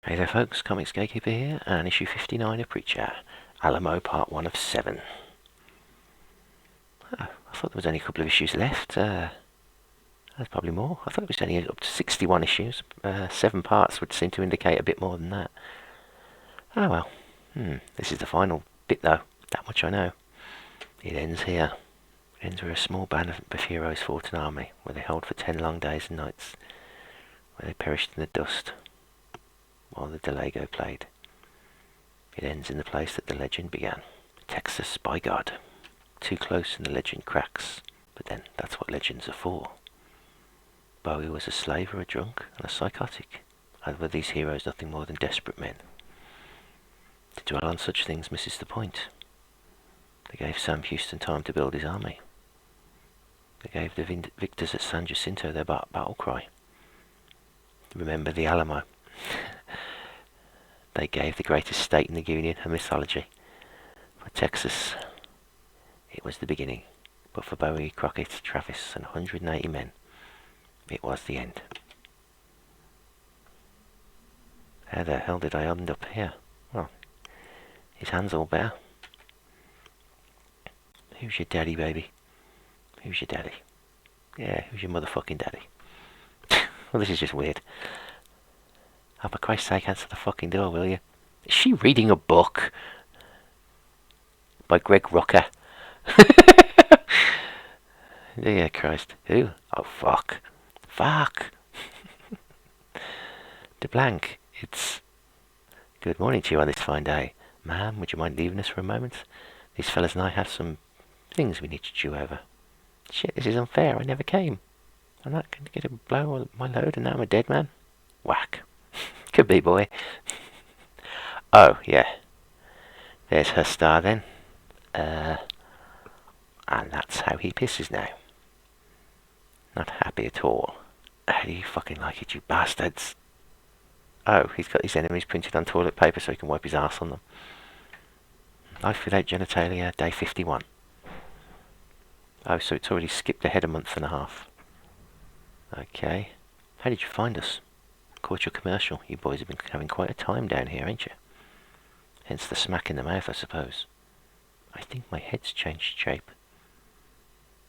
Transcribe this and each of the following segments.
Hey there folks, Comics Gatekeeper here, and issue 59 of Preacher, Alamo part 1 of 7. Oh, I thought there was only a couple of issues left. There's probably more. I thought it was only up to 61 issues. 7 parts would seem to indicate a bit more than that. Oh well. This is the final bit though, that much I know. It ends here. It ends where a small band of heroes fought an army, where they held for 10 long days and nights, where they perished in the dust while the Delago played. It ends in the place that the legend began. Texas, by God. Too close and the legend cracks. But then, that's what legends are for. Bowie was a slave or a drunk and a psychotic. And were these heroes nothing more than desperate men? To dwell on such things misses the point. They gave Sam Houston time to build his army. They gave the victors at San Jacinto their battle cry. Remember the Alamo. They gave the greatest state in the Union a mythology. For Texas, it was the beginning. But for Bowie, Crockett, Travis, and 180 men, it was the end. How the hell did I end up here? Well, his hand's all bare. Who's your daddy, baby? Who's your daddy? Yeah, who's your motherfucking daddy? Well, this is just weird. Oh, for Christ's sake, answer the fucking door, will you? Is she reading a book? By Greg Rucka. Yeah, Christ. Who? Oh, fuck. Fuck. De Blanc, it's... Good morning to you on this fine day. Ma'am, would you mind leaving us for a moment? These fellas and I have some things we need to chew over. Shit, this is unfair. I never came. I'm not going to get a blow on my load and now I'm a dead man. Whack. Could be, boy. Oh, yeah. There's her star then. And that's how he pisses now. Not happy at all. How do you fucking like it, you bastards? Oh, he's got his enemies printed on toilet paper so he can wipe his arse on them. Life without genitalia, day 51. Oh, so it's already skipped ahead a month and a half. Okay. How did you find us? Caught your commercial. You boys have been having quite a time down here, ain't you? Hence the smack in the mouth, I suppose. I think my head's changed shape.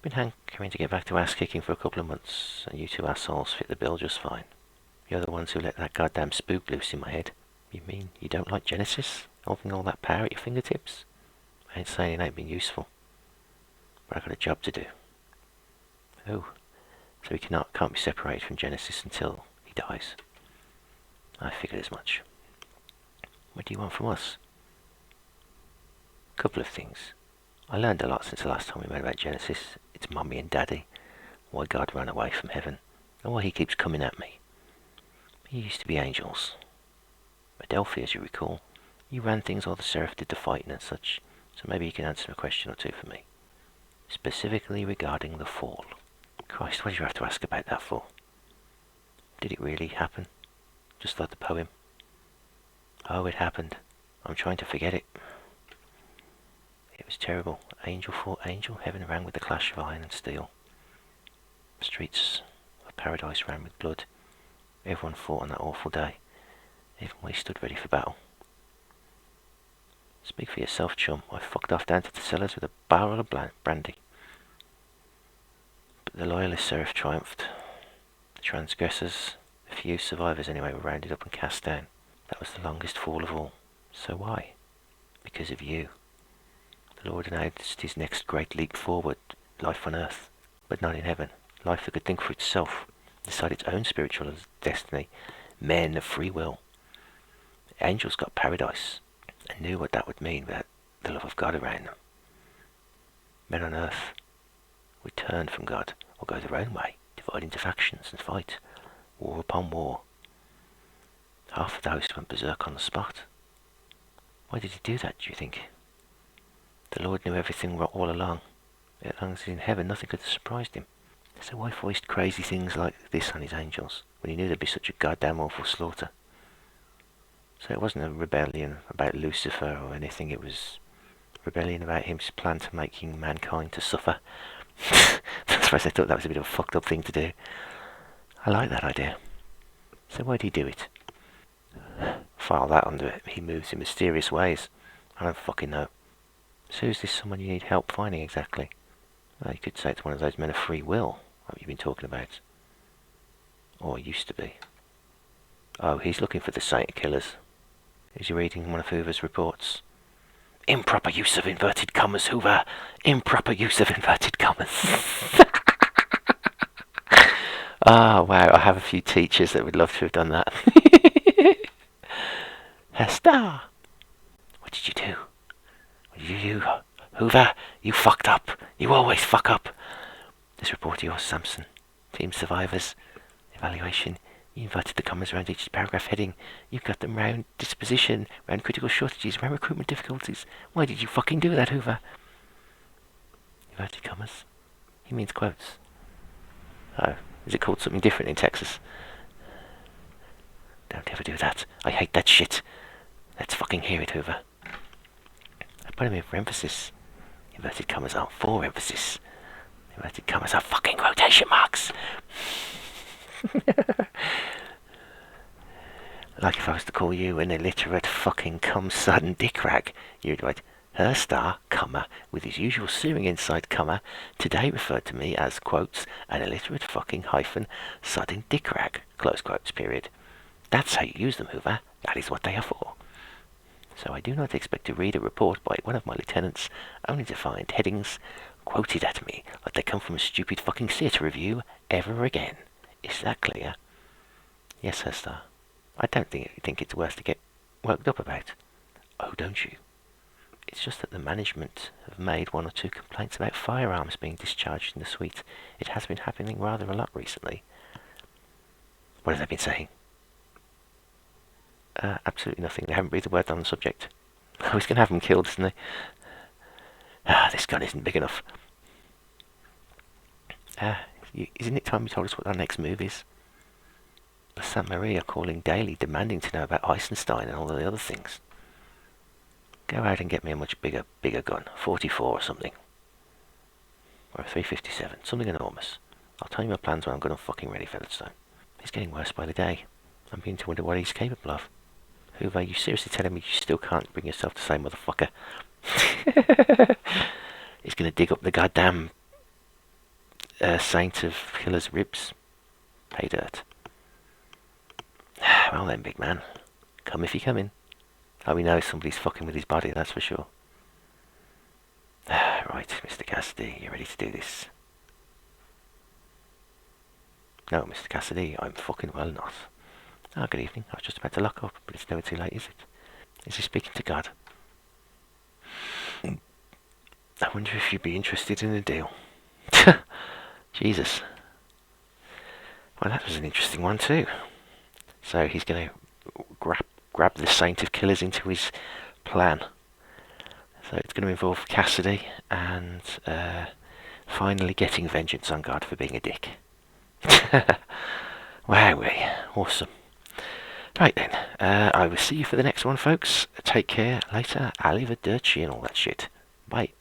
Been hankering to get back to ass-kicking for a couple of months, and you two assholes fit the bill just fine. You're the ones who let that goddamn spook loose in my head. You mean you don't like Genesis? Holding all that power at your fingertips? I ain't saying it ain't been useful, but I got a job to do. Oh, so he can't be separated from Genesis until he dies. I figured as much. What do you want from us? A couple of things. I learned a lot since the last time we met about Genesis. It's Mummy and Daddy, why God ran away from heaven, and why he keeps coming at me. He used to be angels. Adelphi, as you recall, you ran things while the Seraph did the fighting and such, so maybe you can answer a question or two for me. Specifically regarding the fall. Christ, what did you have to ask about that for? Did it really happen? Just like the poem? Oh, it happened. I'm trying to forget it. It was terrible. Angel fought angel, heaven rang with the clash of iron and steel. Streets of paradise ran with blood. Everyone fought on that awful day. Even when he stood ready for battle. Speak for yourself, chum. I fucked off down to the cellars with a barrel of brandy. But the loyalist Seraph triumphed. The transgressors, a few survivors anyway, were rounded up and cast down. That was the longest fall of all. So why? Because of you. The Lord announced his next great leap forward, life on earth, but not in heaven. Life that could think for itself, decide its own spiritual destiny. Men of free will. Angels got paradise, and knew what that would mean without the love of God around them. Men on earth would turn from God, or go their own way, divide into factions and fight, war upon war. Half of the host went berserk on the spot. Why did he do that, do you think? The Lord knew everything all along. As long as he's in heaven, nothing could have surprised him. So why foist crazy things like this on his angels, when he knew there'd be such a goddamn awful slaughter? So it wasn't a rebellion about Lucifer or anything, it was a rebellion about his plan to making mankind to suffer. I suppose I thought that was a bit of a fucked up thing to do. I like that idea. So why'd he do it? File that under it. He moves in mysterious ways. I don't fucking know. So is this someone you need help finding exactly? Well, you could say it's one of those men of free will that you've been talking about. Or used to be. Oh, he's looking for the Saint killers. Is he reading one of Hoover's reports? Improper use of inverted commas, Hoover. Improper use of inverted commas. Ah, wow, I have a few teachers that would love to have done that. Hester! What did you do? What did you do? Hoover, you fucked up. You always fuck up. This report of yours, Samson. Team survivors. Evaluation. You inverted the commas around each paragraph heading. You got them round disposition, round critical shortages, round recruitment difficulties. Why did you fucking do that, Hoover? Inverted commas? He means quotes. Oh, is it called something different in Texas? Don't ever do that. I hate that shit. Let's fucking hear it, Hoover. I put him in for emphasis. Inverted commas aren't for emphasis. Inverted commas are fucking quotation marks. Like if I was to call you an illiterate fucking cum-sudden dickrag, you'd write, her star, comma, with his usual searing insight, comma, today referred to me as, quotes, an illiterate fucking hyphen, sudden dickrag, close quotes, period. That's how you use them, Hoover. That is what they are for. So I do not expect to read a report by one of my lieutenants, only to find headings quoted at me like they come from a stupid fucking theatre review ever again. Is that clear? Yes, her star. I don't think it's worth to get worked up about. Oh, don't you? It's just that the management have made one or two complaints about firearms being discharged in the suite. It has been happening rather a lot recently. What have they been saying? Absolutely nothing. They haven't breathed a word on the subject. Oh, he's going to have them killed, isn't he? This gun isn't big enough. Isn't it time we told us what our next move is? The Saint Marie are calling daily, demanding to know about Eisenstein and all of the other things. Go out and get me a much bigger gun, 44 or something. Or a 357, something enormous. I'll tell you my plans when I'm good and fucking ready, Featherstone. He's getting worse by the day. I'm beginning to wonder what he's capable of. Hoover, you seriously telling me you still can't bring yourself to say motherfucker? He's gonna dig up the goddamn Saint of Killer's ribs. Pay dirt. Well then, big man. Come if you come in. Oh, we know somebody's fucking with his body, that's for sure. Right, Mr. Cassidy, you ready to do this? No, Mr. Cassidy, I'm fucking well not. Ah, good evening. I was just about to lock up, but it's never too late, is it? Is he speaking to God? I wonder if you'd be interested in a deal. Jesus. Well, that was an interesting one too. So he's going to grab the Saint of Killers into his plan. So it's going to involve Cassidy and finally getting vengeance on God for being a dick. Wowee, awesome. Right then, I will see you for the next one, folks. Take care later. Arrivederci and all that shit. Bye.